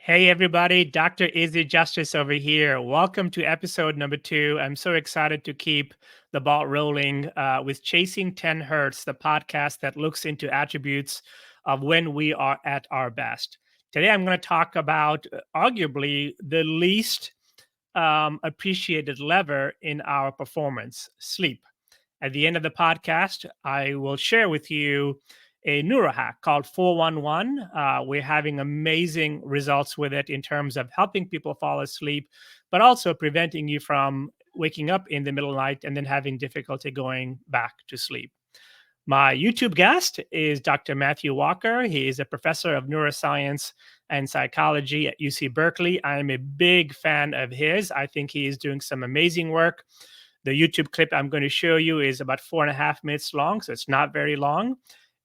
Hey everybody, Dr. Izzy Justice over here. Welcome to episode number 2. I'm so excited to keep the ball rolling with Chasing 10 Hertz, the podcast that looks into attributes of when we are at our best. Today I'm going to talk about arguably the least appreciated lever in our performance, sleep. At the end of the podcast, I will share with you a neurohack called 411. We're having amazing results with it in terms of helping people fall asleep, but also preventing you from waking up in the middle of the night and then having difficulty going back to sleep. My YouTube guest is Dr. Matthew Walker. He is a professor of neuroscience and psychology at UC Berkeley. I'm a big fan of his. I think he is doing some amazing work. The YouTube clip I'm going to show you is about 4.5 minutes long, so it's not very long.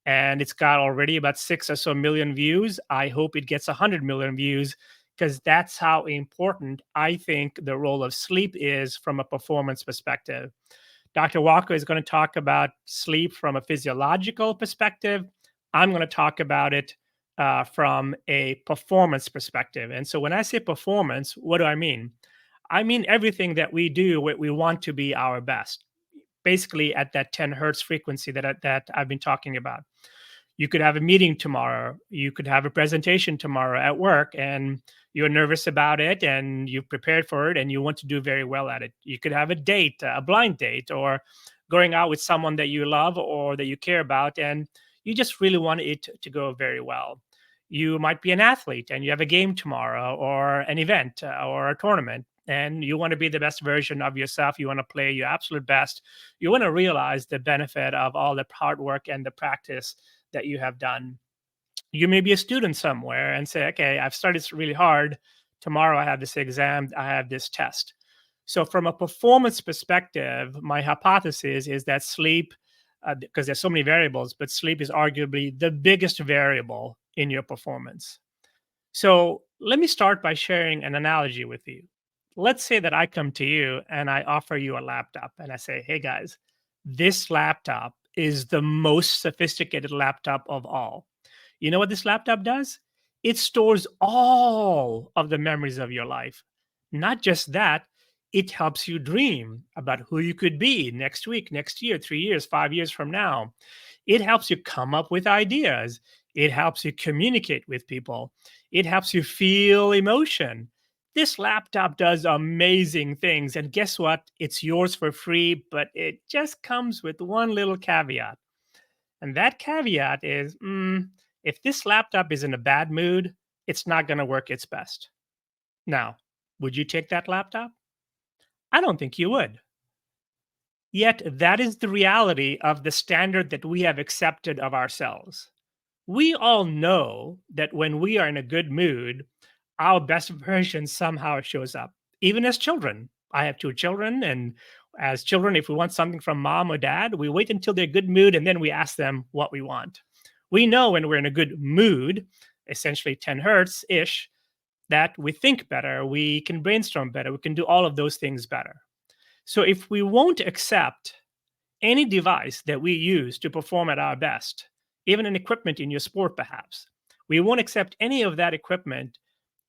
And it's got already about 6 or so million views. I hope it gets 100 million views because that's how important I think the role of sleep is from a performance perspective. Dr. Walker is going to talk about sleep from a physiological perspective. I'm going to talk about it from a performance perspective. And so when I say performance, what do I mean? I mean everything that we do, we want to be our best, basically at that 10 hertz frequency that I've been talking about. You could have a meeting tomorrow. You could have a presentation tomorrow at work, and you're nervous about it and you've prepared for it and you want to do very well at it. You could have a date, a blind date, or going out with someone that you love or that you care about, and you just really want it to go very well. You might be an athlete and you have a game tomorrow or an event or a tournament, and you want to be the best version of yourself. You want to play your absolute best. You want to realize the benefit of all the hard work and the practice that you have done. You may be a student somewhere and say, okay, I've studied really hard. Tomorrow I have this exam, I have this test. So, from a performance perspective, my hypothesis is that sleep, because there's so many variables, but sleep is arguably the biggest variable in your performance. So, let me start by sharing an analogy with you. Let's say that I come to you and I offer you a laptop and I say, hey guys, this laptop is the most sophisticated laptop of all. You know what this laptop does? It stores all of the memories of your life. Not just that, it helps you dream about who you could be next week, next year, 3 years, 5 years from now. It helps you come up with ideas. It helps you communicate with people. It helps you feel emotion. This laptop does amazing things. And guess what? It's yours for free, but it just comes with one little caveat. And that caveat is if this laptop is in a bad mood, it's not going to work its best. Now, would you take that laptop? I don't think you would. Yet, that is the reality of the standard that we have accepted of ourselves. We all know that when we are in a good mood, our best version somehow shows up, even as children. I have 2 children, and as children, if we want something from mom or dad, we wait until they're good mood and then we ask them what we want. We know when we're in a good mood, essentially 10 hertz ish, that we think better, we can brainstorm better, we can do all of those things better. So if we won't accept any device that we use to perform at our best, even an equipment in your sport, perhaps, we won't accept any of that equipment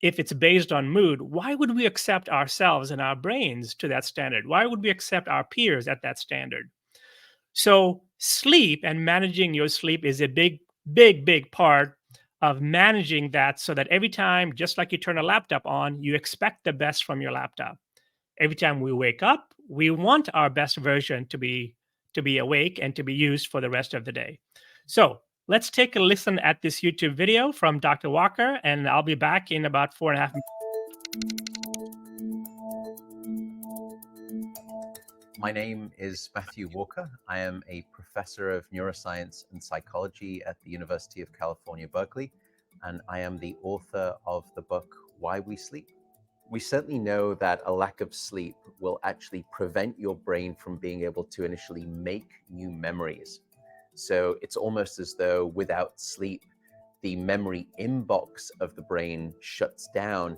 if it's based on mood. Why would we accept ourselves and our brains to that standard? Why would we accept our peers at that standard? So, sleep and managing your sleep is a big, big, big part of managing that so that every time, just like you turn a laptop on, you expect the best from your laptop. Every time we wake up, we want our best version to be awake and to be used for the rest of the day. So let's take a listen at this YouTube video from Dr. Walker, and I'll be back in about 4.5 minutes. My name is Matthew Walker. I am a professor of neuroscience and psychology at the University of California, Berkeley, and I am the author of the book, Why We Sleep. We certainly know that a lack of sleep will actually prevent your brain from being able to initially make new memories. So it's almost as though without sleep, the memory inbox of the brain shuts down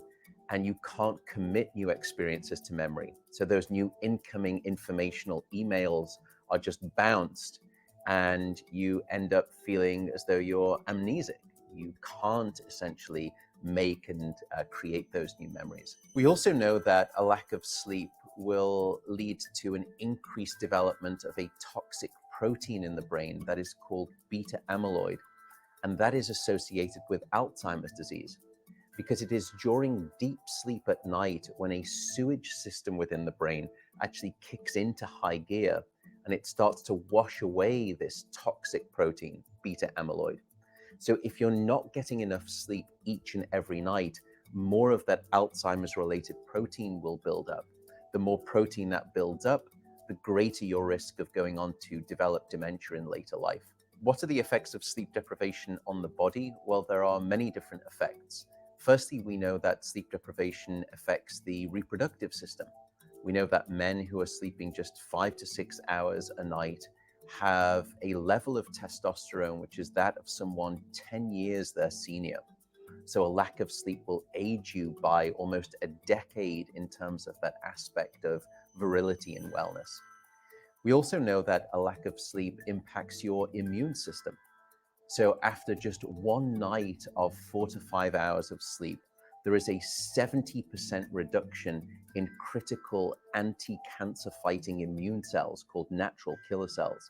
and you can't commit new experiences to memory. So those new incoming informational emails are just bounced and you end up feeling as though you're amnesic. You can't essentially make and create those new memories. We also know that a lack of sleep will lead to an increased development of a toxic protein in the brain that is called beta amyloid, and that is associated with Alzheimer's disease because it is during deep sleep at night when a sewage system within the brain actually kicks into high gear and it starts to wash away this toxic protein, beta amyloid. So if you're not getting enough sleep each and every night, more of that Alzheimer's related protein will build up. The more protein that builds up, the greater your risk of going on to develop dementia in later life. What are the effects of sleep deprivation on the body? Well, there are many different effects. Firstly, we know that sleep deprivation affects the reproductive system. We know that men who are sleeping just 5 to 6 hours a night have a level of testosterone which is that of someone 10 years their senior. So a lack of sleep will age you by almost a decade in terms of that aspect of virility and wellness. We also know that a lack of sleep impacts your immune system. So after just one night of 4 to 5 hours of sleep, there is a 70% reduction in critical anti-cancer fighting immune cells called natural killer cells.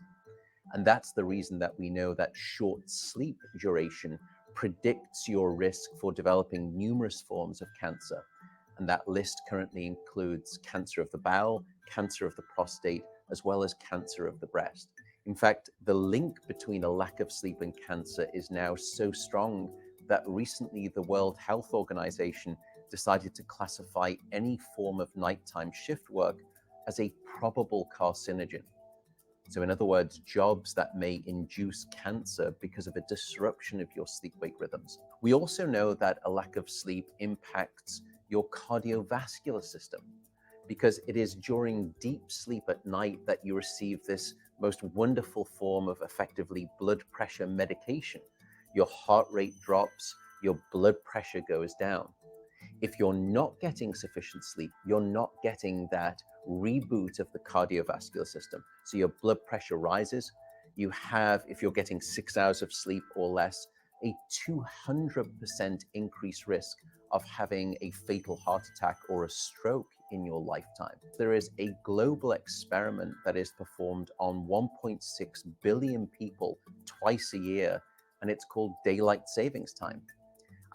And that's the reason that we know that short sleep duration predicts your risk for developing numerous forms of cancer. And that list currently includes cancer of the bowel, cancer of the prostate, as well as cancer of the breast. In fact, the link between a lack of sleep and cancer is now so strong that recently the World Health Organization decided to classify any form of nighttime shift work as a probable carcinogen. So in other words, jobs that may induce cancer because of a disruption of your sleep-wake rhythms. We also know that a lack of sleep impacts your cardiovascular system because it is during deep sleep at night that you receive this most wonderful form of effectively blood pressure medication. Your heart rate drops, your blood pressure goes down. If you're not getting sufficient sleep, you're not getting that reboot of the cardiovascular system. So your blood pressure rises. You have, if you're getting 6 hours of sleep or less, a 200% increased risk of having a fatal heart attack or a stroke in your lifetime. There is a global experiment that is performed on 1.6 billion people twice a year, and it's called daylight savings time.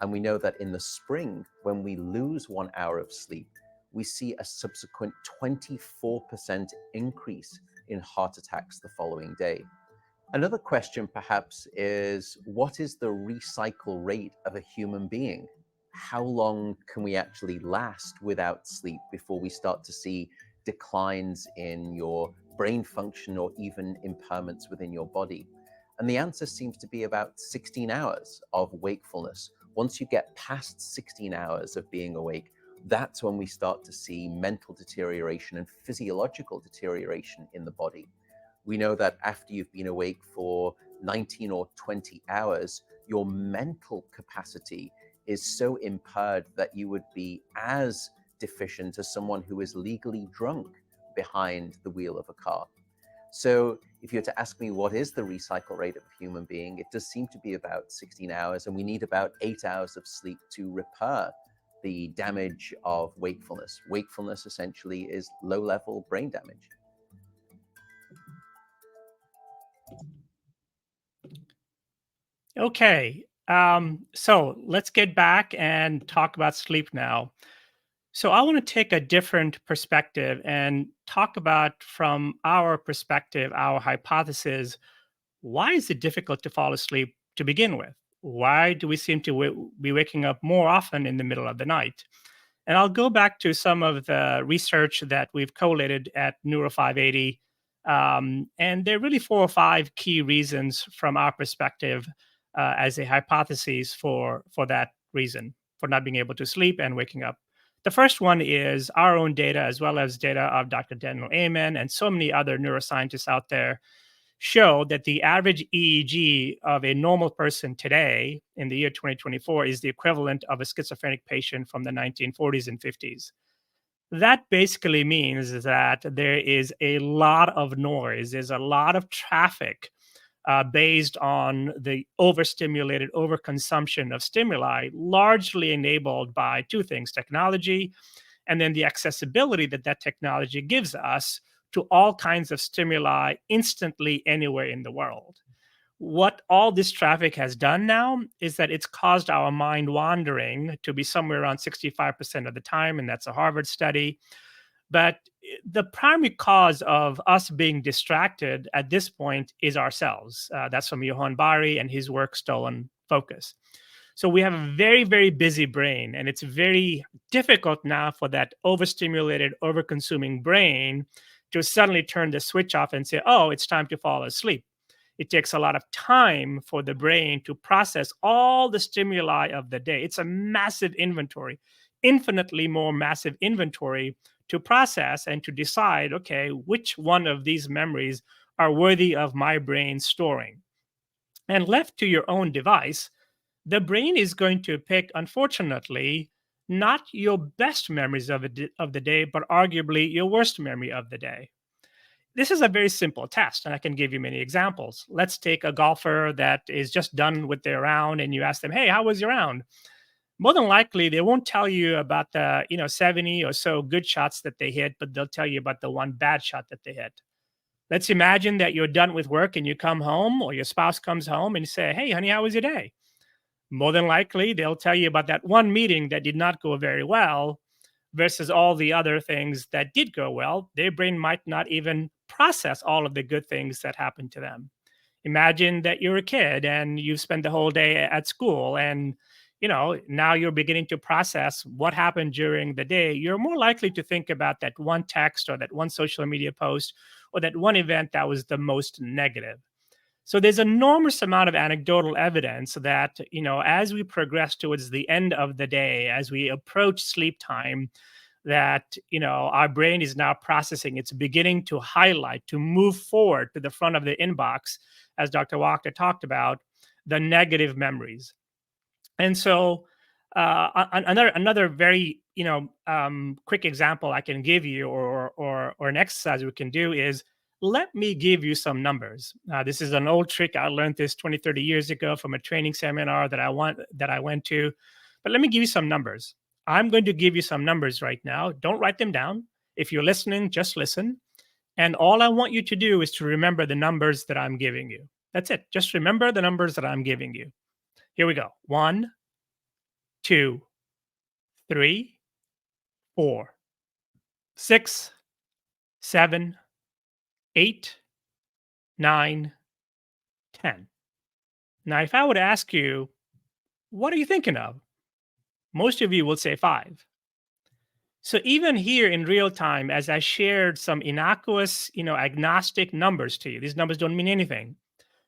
And we know that in the spring, when we lose 1 hour of sleep, we see a subsequent 24% increase in heart attacks the following day. Another question perhaps is, what is the recycle rate of a human being? How long can we actually last without sleep before we start to see declines in your brain function or even impairments within your body? And the answer seems to be about 16 hours of wakefulness. Once you get past 16 hours of being awake, that's when we start to see mental deterioration and physiological deterioration in the body. We know that after you've been awake for 19 or 20 hours, your mental capacity is so impaired that you would be as deficient as someone who is legally drunk behind the wheel of a car. So if you're to ask me what is the recycle rate of a human being, it does seem to be about 16 hours, and we need about 8 hours of sleep to repair the damage of wakefulness. Wakefulness essentially is low-level brain damage. Okay, so let's get back and talk about sleep now. So I want to take a different perspective and talk about, from our perspective, our hypothesis, why is it difficult to fall asleep to begin with? Why do we seem to be waking up more often in the middle of the night? And I'll go back to some of the research that we've collated at Neuro 580. And there are really 4 or 5 key reasons from our perspective as a hypothesis for that reason, for not being able to sleep and waking up. The first one is our own data, as well as data of Dr. Daniel Amen and so many other neuroscientists out there, show that the average EEG of a normal person today in the year 2024 is the equivalent of a schizophrenic patient from the 1940s and 50s. That basically means that there is a lot of noise, there's a lot of traffic based on the overstimulated overconsumption of stimuli, largely enabled by two things: technology, and then the accessibility that that technology gives us to all kinds of stimuli instantly anywhere in the world. What all this traffic has done now is that it's caused our mind wandering to be somewhere around 65% of the time, and that's a Harvard study. But the primary cause of us being distracted at this point is ourselves. That's from Johann Bari and his work, Stolen Focus. So we have a very, very busy brain, and it's very difficult now for that overstimulated, overconsuming brain to suddenly turn the switch off and say, oh, it's time to fall asleep. It takes a lot of time for the brain to process all the stimuli of the day. It's a massive inventory, infinitely more massive inventory to process and to decide, okay, which one of these memories are worthy of my brain storing. And left to your own device, the brain is going to pick, unfortunately, not your best memories of the day, but arguably your worst memory of the day. This is a very simple test, and I can give you many examples. Let's take a golfer that is just done with their round, and you ask them, "Hey, how was your round?" More than likely, they won't tell you about the 70 or so good shots that they hit, but they'll tell you about the one bad shot that they hit. Let's imagine that you're done with work and you come home, or your spouse comes home and you say, "Hey, honey, how was your day?" More than likely, they'll tell you about that one meeting that did not go very well versus all the other things that did go well. Their brain might not even process all of the good things that happened to them. Imagine that you're a kid and you've spent the whole day at school, and now you're beginning to process what happened during the day. You're more likely to think about that one text or that one social media post or that one event that was the most negative. So there's enormous amount of anecdotal evidence that, as we progress towards the end of the day, as we approach sleep time, that, our brain is now processing. It's beginning to highlight, to move forward to the front of the inbox, as Dr. Walker talked about, the negative memories. And so, another very quick example I can give you, or an exercise we can do, is let me give you some numbers. This is an old trick. I learned this 20, 30 years ago from a training seminar that I went to. But let me give you some numbers. I'm going to give you some numbers right now. Don't write them down. If you're listening, just listen. And all I want you to do is to remember the numbers that I'm giving you. That's it. Just remember the numbers that I'm giving you. Here we go. 1, 2, 3, 4, 6, 7, 8, 9, 10. Now, if I would ask you, what are you thinking of? Most of you will say 5. So even here in real time, as I shared some innocuous, agnostic numbers to you, these numbers don't mean anything.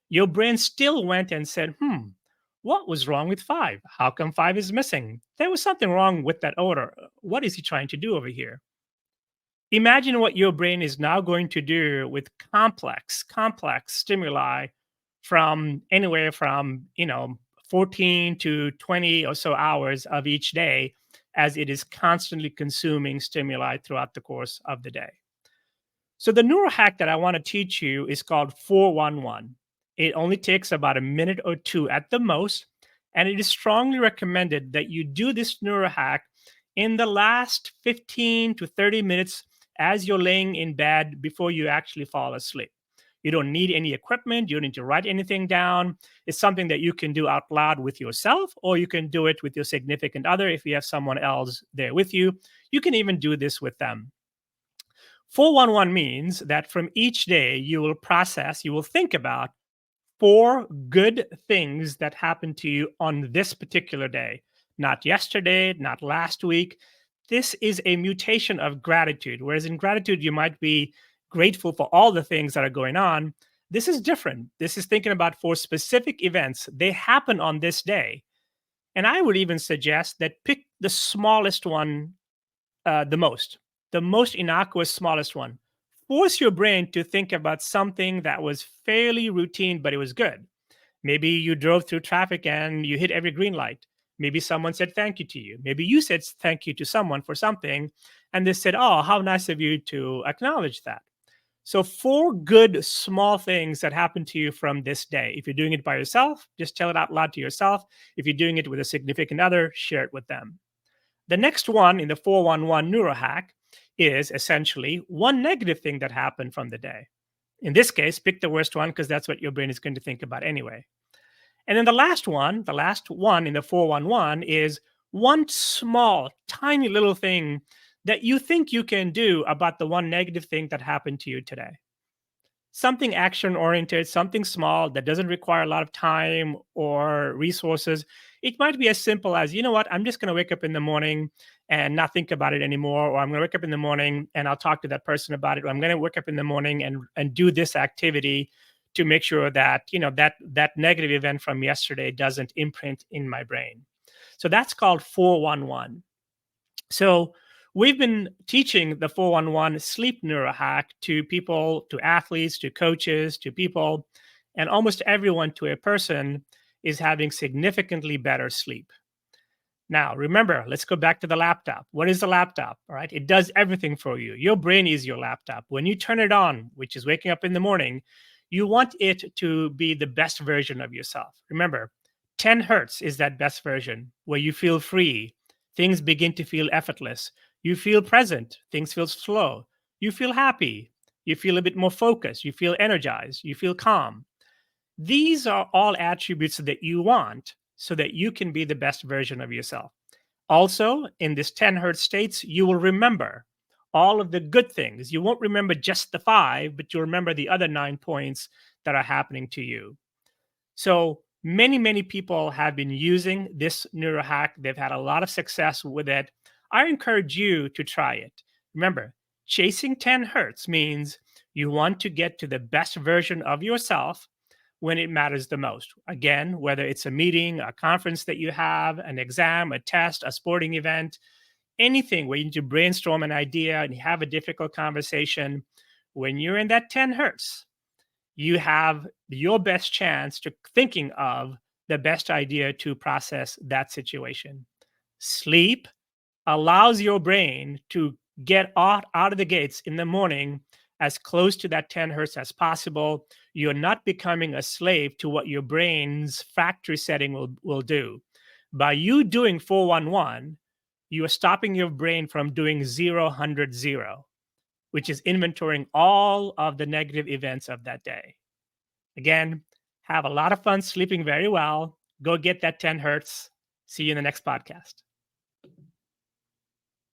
Your brain still went and said, what was wrong with 5? How come 5 is missing? There was something wrong with that order. What is he trying to do over here? Imagine what your brain is now going to do with complex stimuli from anywhere from, 14 to 20 or so hours of each day, as it is constantly consuming stimuli throughout the course of the day. So the neurohack that I want to teach you is called 411. It only takes about a minute or two at the most, and it is strongly recommended that you do this neurohack in the last 15 to 30 minutes as you're laying in bed before you actually fall asleep. You don't need any equipment. You don't need to write anything down. It's something that you can do out loud with yourself, or you can do it with your significant other if you have someone else there with you. You can even do this with them. 411 means that from each day you will think about 4 good things that happened to you on this particular day, not yesterday, not last week. This is a mutation of gratitude. Whereas in gratitude, you might be grateful for all the things that are going on. This is different. This is thinking about 4 specific events. They happen on this day. And I would even suggest that pick the smallest one the most innocuous, smallest one. Force your brain to think about something that was fairly routine, but it was good. Maybe you drove through traffic and you hit every green light. Maybe someone said thank you to you. Maybe you said thank you to someone for something, and they said, "Oh, how nice of you to acknowledge that." So, 4 good small things that happen to you from this day. If you're doing it by yourself, just tell it out loud to yourself. If you're doing it with a significant other, share it with them. The next one in the 411 neurohack is essentially one negative thing that happened from the day. In this case, pick the worst one because that's what your brain is going to think about anyway. And then the last one in the 411 is one small, tiny little thing that you think you can do about the one negative thing that happened to you today. Something action oriented, something small that doesn't require a lot of time or resources. It might be as simple as, you know what, I'm just going to wake up in the morning and not think about it anymore. Or I'm going to wake up in the morning and I'll talk to that person about it. Or I'm going to wake up in the morning and do this activity to make sure that, that negative event from yesterday doesn't imprint in my brain. So that's called 411. So we've been teaching the 411 sleep neurohack to people, to athletes, to coaches, to people, and almost everyone to a person is having significantly better sleep. Now, remember, let's go back to the laptop. What is the laptop? All right. It does everything for you. Your brain is your laptop. When you turn it on, which is waking up in the morning, you want it to be the best version of yourself. Remember, 10 hertz is that best version where you feel free. Things begin to feel effortless. You feel present. Things feel slow. You feel happy. You feel a bit more focused. You feel energized. You feel calm. These are all attributes that you want so that you can be the best version of yourself. Also, in this 10 hertz states, you will remember all of the good things. You won't remember just the 5, but you'll remember the other 9 points that are happening to you. So many people have been using this neurohack. They've had a lot of success with it. I encourage you to try it. Remember, chasing 10 hertz means you want to get to the best version of yourself when it matters the most. Again, whether it's a meeting, a conference that you have, an exam, a test, a sporting event, anything where you need to brainstorm an idea and have a difficult conversation, when you're in that 10 hertz, you have your best chance to thinking of the best idea to process that situation. Sleep allows your brain to get out of the gates in the morning as close to that 10 hertz as possible. You're not becoming a slave to what your brain's factory setting will do. By you doing 411, you are stopping your brain from doing 0, 100, 0, which is inventorying all of the negative events of that day. Again, have a lot of fun sleeping very well. Go get that 10 hertz. See you in the next podcast.